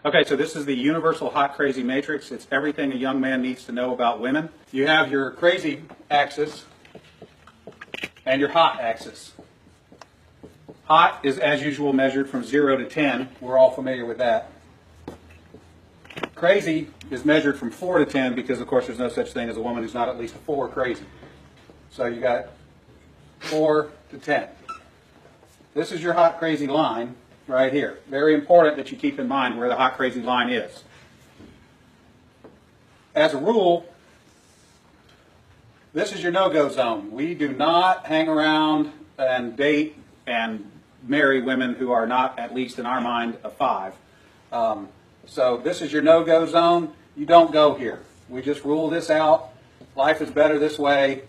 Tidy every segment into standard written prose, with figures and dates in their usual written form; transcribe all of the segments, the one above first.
Okay, so this is the universal hot crazy matrix. It's everything a young man needs to know about women. You have your crazy axis and your hot axis. Hot is, as usual, measured from 0 to 10. We're all familiar with that. Crazy is measured from 4 to 10 because, of course, there's no such thing as a woman who's not at least a 4 crazy. So you got 4 to 10. This is your hot crazy line right here. Very important that you keep in mind where the hot crazy line is. As a rule, this is your no-go zone. We do not hang around and date and marry women who are not, at least in our mind, a 5. So this is your no-go zone. You don't go here. We just rule this out. Life is better this way.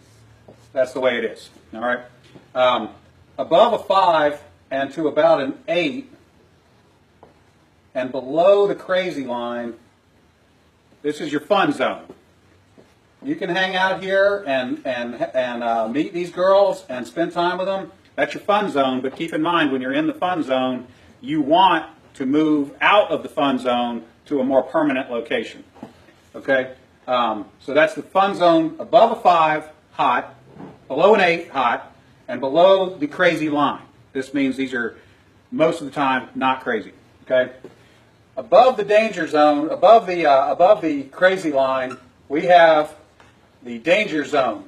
That's the way it is. All right. Above a 5 and to about an 8 and below the crazy line, this is your fun zone. You can hang out here and meet these girls and spend time with them. That's your fun zone, but keep in mind when you're in the fun zone, you want to move out of the fun zone to a more permanent location. Okay? So that's the fun zone above a 5, hot, below an 8, hot, and below the crazy line. This means these are, most of the time, not crazy. Okay? Above the danger zone, above the crazy line, we have the danger zone.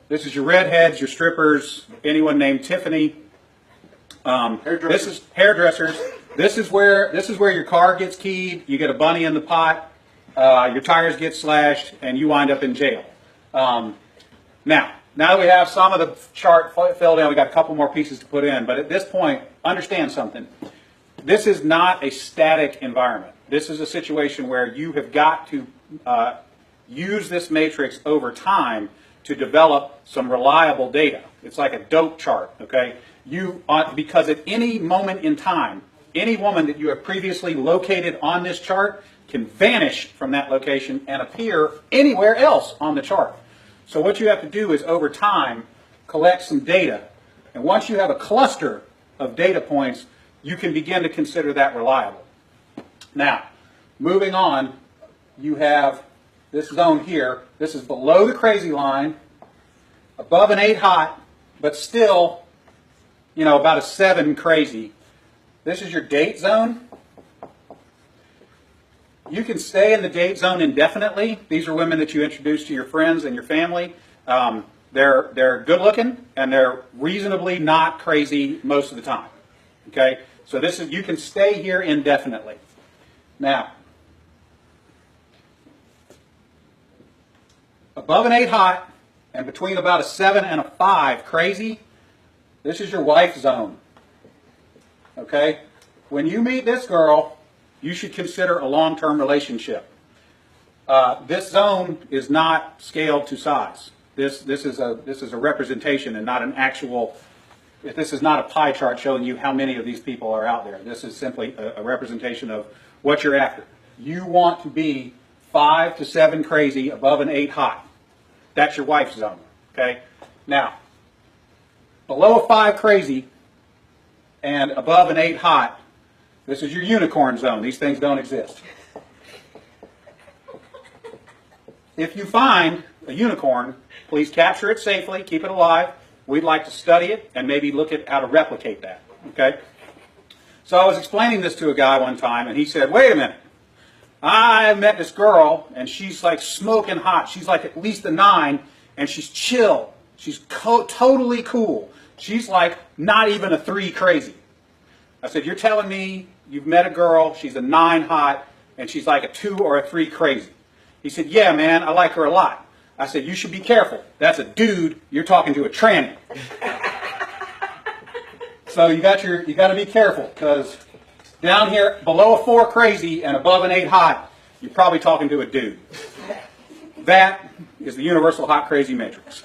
This is your redheads, your strippers, anyone named Tiffany. This is hairdressers. This is where your car gets keyed. You get a bunny in the pot. Your tires get slashed, and you wind up in jail. Now that we have some of the chart filled in, we got a couple more pieces to put in. But at this point, understand something. This is not a static environment. This is a situation where you have got to use this matrix over time to develop some reliable data. It's like a dope chart, okay? Because at any moment in time, any woman that you have previously located on this chart can vanish from that location and appear anywhere else on the chart. So what you have to do is, over time, collect some data. And once you have a cluster of data points, you can begin to consider that reliable. Now, moving on, you have this zone here. This is below the crazy line, above an 8 hot, but still, about a 7 crazy. This is your date zone. You can stay in the date zone indefinitely. These are women that you introduce to your friends and your family. They're good looking and they're reasonably not crazy most of the time. Okay, so you can stay here indefinitely. Now, above an 8 hot and between about a 7 and a 5 crazy, this is your wife zone. Okay, when you meet this girl, you should consider a long-term relationship. This zone is not scaled to size. This is a representation and not an actual. This is not a pie chart showing you how many of these people are out there. This is simply a representation of what you're after. You want to be 5 to 7 crazy above an 8 hot. That's your wife zone. Okay. Now, below a 5 crazy and above an 8 hot, this is your unicorn zone. These things don't exist. If you find a unicorn, please capture it safely, keep it alive. We'd like to study it and maybe look at how to replicate that. Okay? So I was explaining this to a guy one time, and he said, wait a minute. I met this girl, and she's like smoking hot. She's like at least a 9, and she's chill. She's totally cool. She's like not even a 3 crazy. I said, you're telling me you've met a girl, she's a 9 hot, and she's like a 2 or a 3 crazy. He said, yeah, man, I like her a lot. I said, you should be careful. That's a dude. You're talking to a tranny. So you got to be careful, because down here below a 4 crazy and above an 8 hot, you're probably talking to a dude. That is the universal hot crazy matrix.